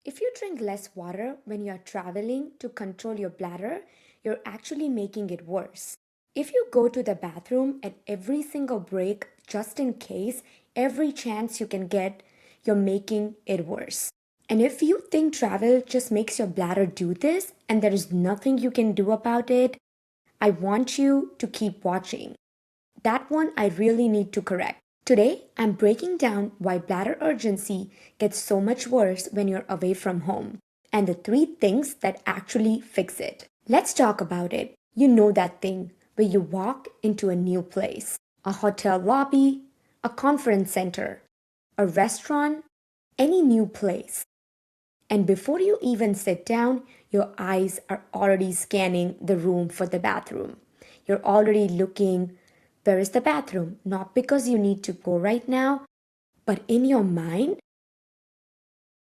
If you drink less water when you are traveling to control your bladder, you're actually making it worse. If you go to the bathroom at every single break, just in case, every chance you can get, you're making it worse. And if you think travel just makes your bladder do this and there is nothing you can do about it, I want you to keep watching. That one I really need to correct. Today, I'm breaking down why bladder urgency gets so much worse when you're away from home and the three things that actually fix it. Let's talk about it. You know that thing where you walk into a new place, a hotel lobby, a conference center, a restaurant, any new place. And before you even sit down, your eyes are already scanning the room for the bathroom. You're already looking, where is the bathroom? Not because you need to go right now, but in your mind,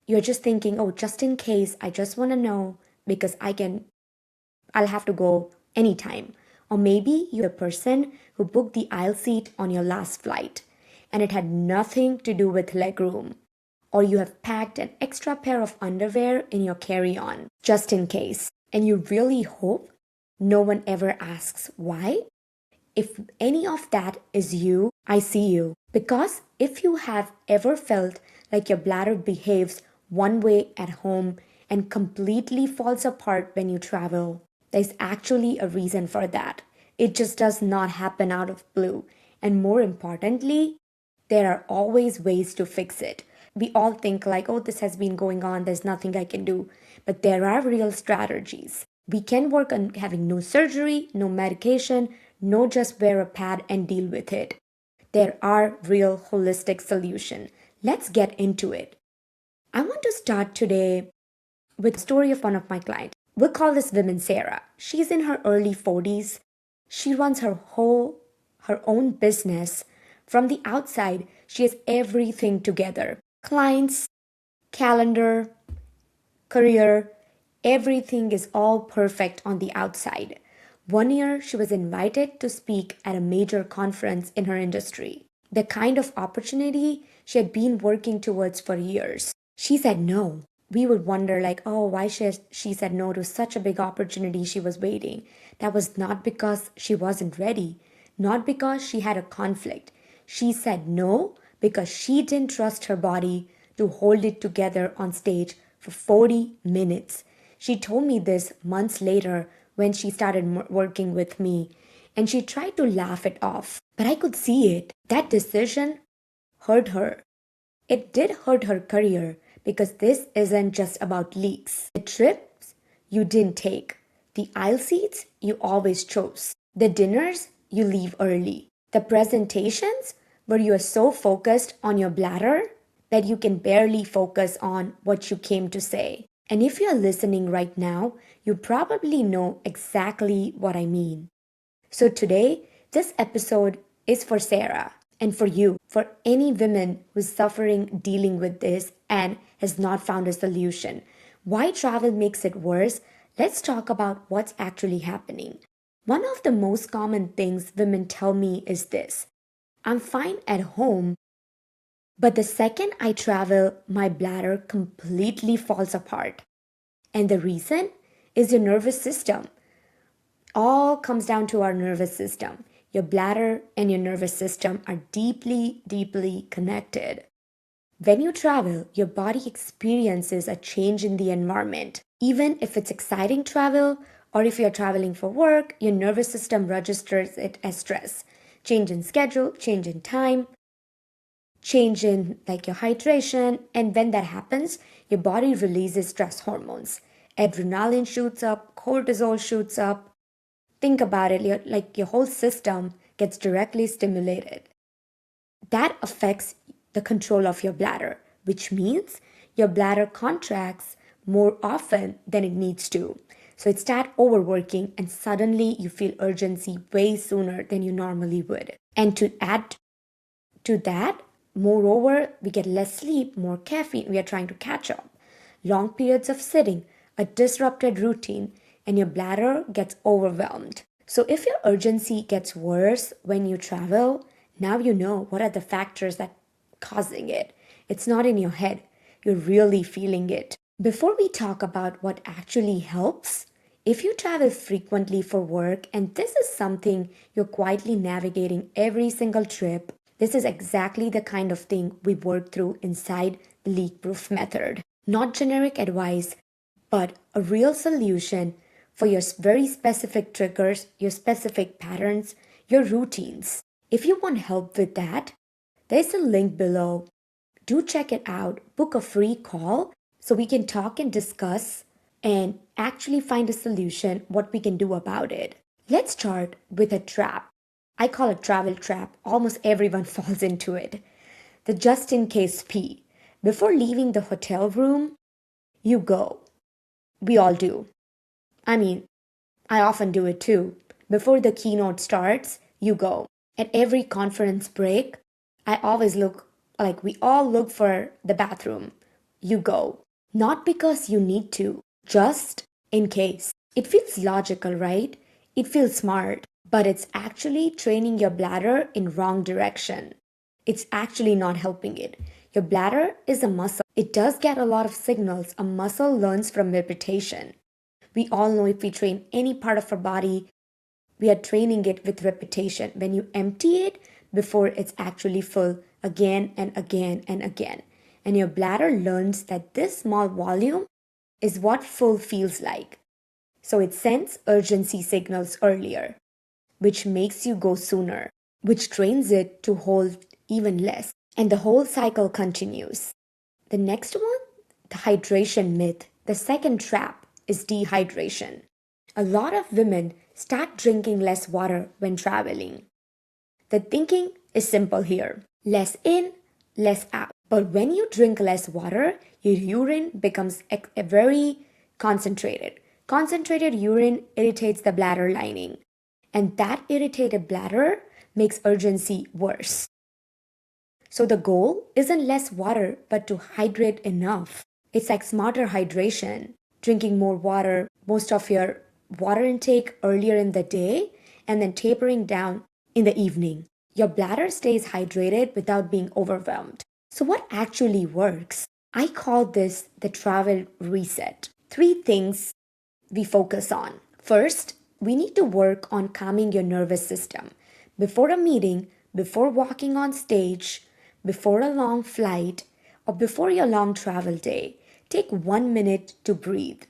you're just thinking, oh, just in case, I just want to know because I'll have to go anytime. Or maybe you're the person who booked the aisle seat on your last flight and it had nothing to do with legroom. Or you have packed an extra pair of underwear in your carry on just in case. And you really hope no one ever asks why. If any of that is you, I see you. Because if you have ever felt like your bladder behaves one way at home and completely falls apart when you travel, there's actually a reason for that. It just does not happen out of blue. And more importantly, there are always ways to fix it. We all think like, oh, this has been going on, there's nothing I can do. But there are real strategies. We can work on having no surgery, no medication, no just wear a pad and deal with it. There are real holistic solutions. Let's get into it. I want to start today with the story of one of my clients. We'll call this woman Sarah. She's in her early 40s. She runs her own business. From the outside, she has everything together. Clients, calendar, career, everything is all perfect on the outside. One year, she was invited to speak at a major conference in her industry, the kind of opportunity she had been working towards for years. She said no. We would wonder, like, oh, why she said no to such a big opportunity she was waiting. That was not because she wasn't ready, not because she had a conflict. She said no because she didn't trust her body to hold it together on stage for 40 minutes. She told me this months later when she started working with me, and she tried to laugh it off. But I could see it. That decision hurt her. It did hurt her career because this isn't just about leaks. The trips you didn't take, the aisle seats you always chose, the dinners you leave early, the presentations where you are so focused on your bladder that you can barely focus on what you came to say. And if you're listening right now, you probably know exactly what I mean. So today, this episode is for Sarah and for you, for any woman who's suffering dealing with this and has not found a solution. Why travel makes it worse? Let's talk about what's actually happening. One of the most common things women tell me is this: I'm fine at home, but the second I travel, my bladder completely falls apart. And the reason is your nervous system. All comes down to our nervous system. Your bladder and your nervous system are deeply, deeply connected. When you travel, your body experiences a change in the environment. Even if it's exciting travel or if you're traveling for work, your nervous system registers it as stress. Change in schedule, change in time, change in like your hydration, and when that happens, your body releases stress hormones. Adrenaline shoots up, cortisol shoots up. Think about it, your whole system gets directly stimulated. That affects the control of your bladder, which means your bladder contracts more often than it needs to. So it starts overworking and suddenly you feel urgency way sooner than you normally would. And to add to that, moreover, we get less sleep, more caffeine, we are trying to catch up. Long periods of sitting, a disrupted routine, and your bladder gets overwhelmed. So if your urgency gets worse when you travel, now you know what are the factors that causing it. It's not in your head. You're really feeling it. Before we talk about what actually helps, if you travel frequently for work and this is something you're quietly navigating every single trip, this is exactly the kind of thing we work through inside the leak proof method. Not generic advice, but a real solution for your very specific triggers, your specific patterns, your routines. If you want help with that, there's a link below. Do check it out. Book a free call so we can talk and discuss and actually find a solution what we can do about it. Let's start with a trap. I call it travel trap. Almost everyone falls into it. The just in case pee. Before leaving the hotel room, you go. We all do. I mean, I often do it too. Before the keynote starts, you go. At every conference break, I always look like we all look for the bathroom. You go. Not because you need to, just in case. It feels logical, right? It feels smart, but it's actually training your bladder in wrong direction. It's actually not helping it. Your bladder is a muscle. It does get a lot of signals. A muscle learns from repetition. We all know if we train any part of our body, we are training it with repetition. When you empty it before it's actually full again and again and again. And your bladder learns that this small volume is what full feels like. So it sends urgency signals earlier, which makes you go sooner, which trains it to hold even less. And the whole cycle continues. The next one, the hydration myth. The second trap is dehydration. A lot of women start drinking less water when traveling. The thinking is simple here: less in, less out. But when you drink less water, your urine becomes very concentrated. Concentrated urine irritates the bladder lining, and that irritated bladder makes urgency worse. So the goal isn't less water, but to hydrate enough. It's like smarter hydration, drinking more water, most of your water intake earlier in the day, and then tapering down in the evening. Your bladder stays hydrated without being overwhelmed. So, what actually works? I call this the travel reset. 3 things we focus on. First, we need to work on calming your nervous system. Before a meeting, before walking on stage, before a long flight, or before your long travel day, take 1 minute to breathe.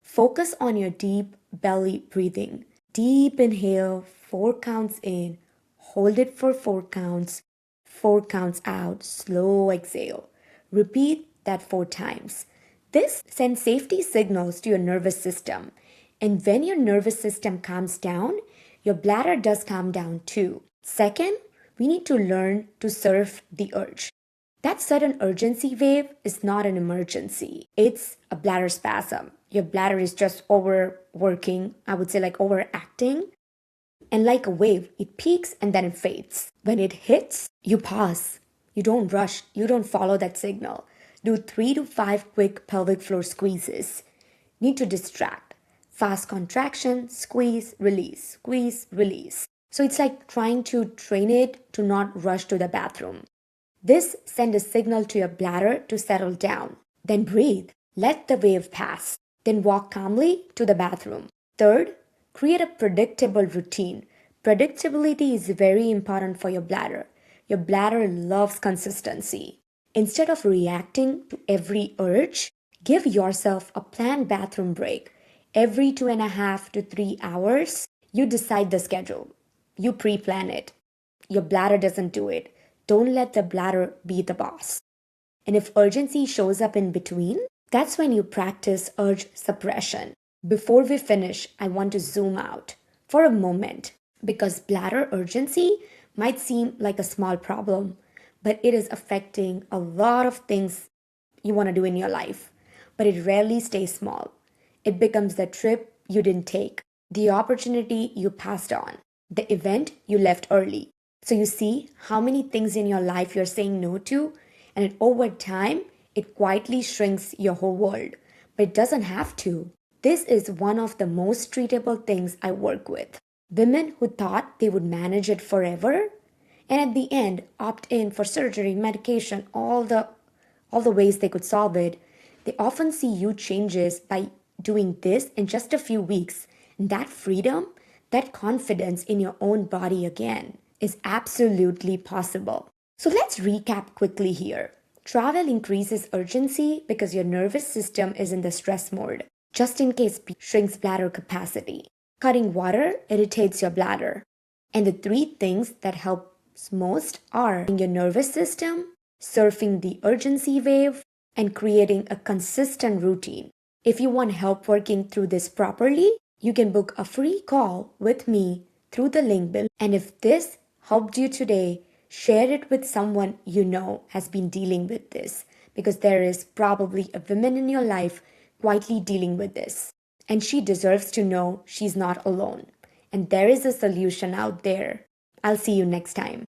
Focus on your deep belly breathing. Deep inhale, 4 counts in, hold it for 4 counts, 4 counts out, slow exhale. Repeat that 4 times. This sends safety signals to your nervous system. And when your nervous system calms down, your bladder does calm down too. Second, we need to learn to surf the urge. That sudden urgency wave is not an emergency. It's a bladder spasm. Your bladder is just overworking, I would say like overacting. And like a wave, it peaks and then it fades. When it hits, you pause. You don't rush. You don't follow that signal. Do 3 to 5 quick pelvic floor squeezes. Need to distract. Fast contraction, squeeze, release, squeeze, release. So it's like trying to train it to not rush to the bathroom. This sends a signal to your bladder to settle down. Then breathe. Let the wave pass. Then walk calmly to the bathroom. Third, create a predictable routine. Predictability is very important for your bladder. Your bladder loves consistency. Instead of reacting to every urge, give yourself a planned bathroom break. Every 2.5 to 3 hours, you decide the schedule. You pre-plan it. Your bladder doesn't do it. Don't let the bladder be the boss. And if urgency shows up in between, that's when you practice urge suppression. Before we finish, I want to zoom out for a moment because bladder urgency might seem like a small problem, but it is affecting a lot of things you want to do in your life. But it rarely stays small. It becomes the trip you didn't take, the opportunity you passed on, the event you left early. So you see how many things in your life you're saying no to, and over time, it quietly shrinks your whole world. But it doesn't have to. This is one of the most treatable things I work with. Women who thought they would manage it forever, and at the end opt in for surgery, medication, all the ways they could solve it. They often see huge changes by doing this in just a few weeks. And that freedom, that confidence in your own body again, is absolutely possible. So let's recap quickly here. Travel increases urgency because your nervous system is in the stress mode. Just in case shrinks bladder capacity. Cutting water irritates your bladder. And the three things that helps most are your nervous system, surfing the urgency wave, and creating a consistent routine. If you want help working through this properly, you can book a free call with me through the link below. And if this helped you today, share it with someone you know has been dealing with this, because there is probably a woman in your life quietly dealing with this. And she deserves to know she's not alone. And there is a solution out there. I'll see you next time.